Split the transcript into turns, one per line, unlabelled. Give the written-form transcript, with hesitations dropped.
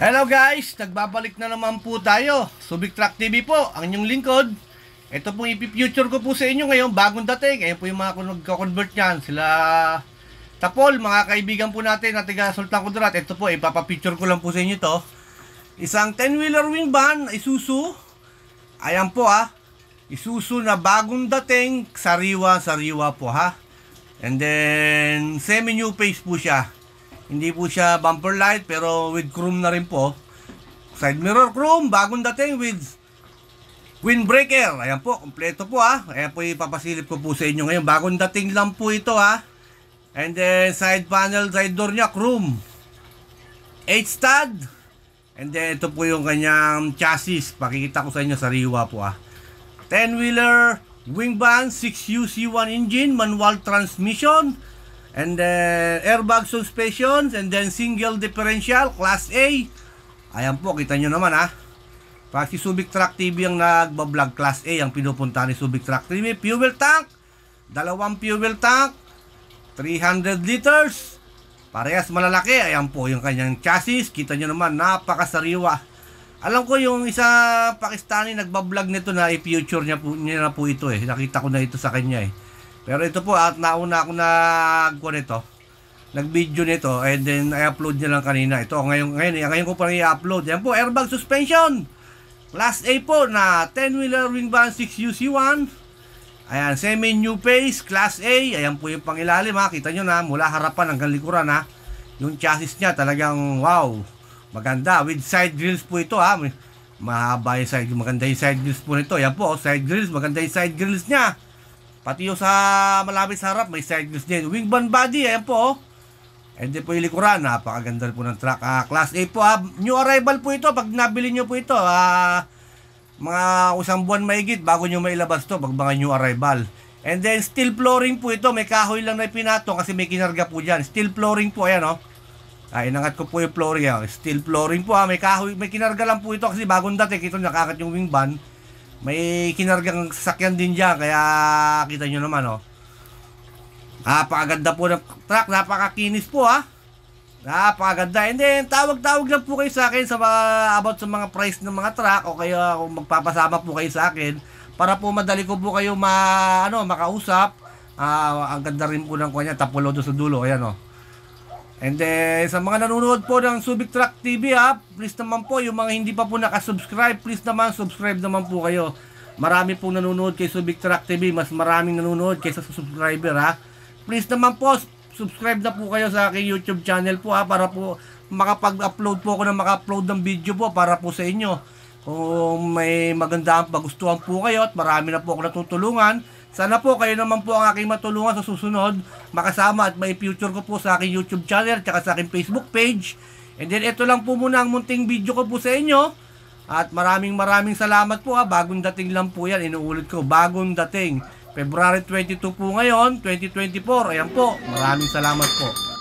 Hello guys, nagbabalik na naman po tayo. Subic Truck TV po, ang inyong lingkod. Ito pong ipi-future ko po sa inyo ngayon, bagong dating. Ayan po yung mga nagko-convert niyan. Sila Tapol, mga kaibigan po natin na taga Sultan Kudarat. Ito po, ipapa-picture ko lang po sa inyo to. Isang 10-wheeler wing van, Isuzu. Ayan po Isuzu na bagong dating, sariwa-sariwa po And then, semi-new face po siya. Hindi po siya bumper light pero with chrome na rin po. Side mirror chrome, bagong dating with windbreaker. Ayan po, kompleto po Ayan po ipapasilip ko po sa inyo ngayon. Bagong dating lang po ito And then side panel, side door niya, chrome. 8-stud. And then ito po yung kanyang chassis. Pakikita ko sa inyo, sariwa po 10-wheeler wing van, 6UC1 engine, manual transmission. And then airbag suspension, and then single differential, class A. Ayan po, kita nyo naman Pag si Subic Truck TV ang nagbablog, class A ang pinupunta ni Subic Truck TV. Fuel tank, dalawang fuel tank, 300 liters. Parehas malalaki. Ayan po yung kanyang chassis. Kita nyo naman, napakasariwa. Alam ko yung isa Pakistani nagbablog nito na i-future niya na po ito Nakita ko na ito sa kanya Pero ito po, at nauna ako nag-video nito, and then i-upload niya lang kanina. Ito, ngayon ko pa i-upload. Yan po, airbag suspension. Class A po na 10-wheeler wing van, 6UC1. Ayan, semi-new face, Class A. Ayan po yung pangilalim Kita nyo na, mula harapan hanggang likuran Yung chassis niya talagang wow. Maganda, with side grills po ito Mahaba yung side, maganda yung side grills po nito. Ayan po, side grills, maganda yung side grills niya. Pati yung sa malapit sa harap, may side grills din. Wing van body, ayan po And then po yung likuran, napakaganda po ng truck. Class A po new arrival po ito. Pag nabili nyo po ito, mga isang buwan mahigit bago nyo mailabas to pag mga new arrival. And then steel flooring po ito. May kahoy lang na pinatong kasi may kinarga po dyan. Steel flooring po, ayan inangat ko po yung flooring Steel flooring po may kahoy, may kinarga lang po ito kasi bagong dating. Ito nakakat yung wing van. May kinargang sasakyan din dyan, kaya kita nyo naman napakaganda po ng truck, napakakinis po napakaganda. And then tawag-tawag lang po kayo sa akin sa mga, about sa mga price ng mga truck, o kaya kung magpapasama po kayo sa akin para po madali ko po kayo makausap. Ang ganda rin po ng kanya, tapulo doon sa dulo, ayan And then sa mga nanonood po ng Subic Truck TV please naman po, yung mga hindi pa po nakasubscribe, please naman subscribe naman po kayo. Marami pong nanonood kay Subic Truck TV, mas maraming nanonood kaysa sa subscriber Please naman po, subscribe na po kayo sa aking YouTube channel po para po makapag-upload po ako maka-upload ng video po para po sa inyo. Kung may magandang pagustuhan po kayo at marami na po ako natutulungan, sana po kayo naman po ang aking matulungan sa susunod, makasama at may future ko po sa aking YouTube channel at sa aking Facebook page. And then ito lang po muna ang munting video ko po sa inyo. At maraming salamat po bagong dating lang po yan, inuulit ko, bagong dating. February 22 po ngayon, 2024. Ayan po, maraming salamat po.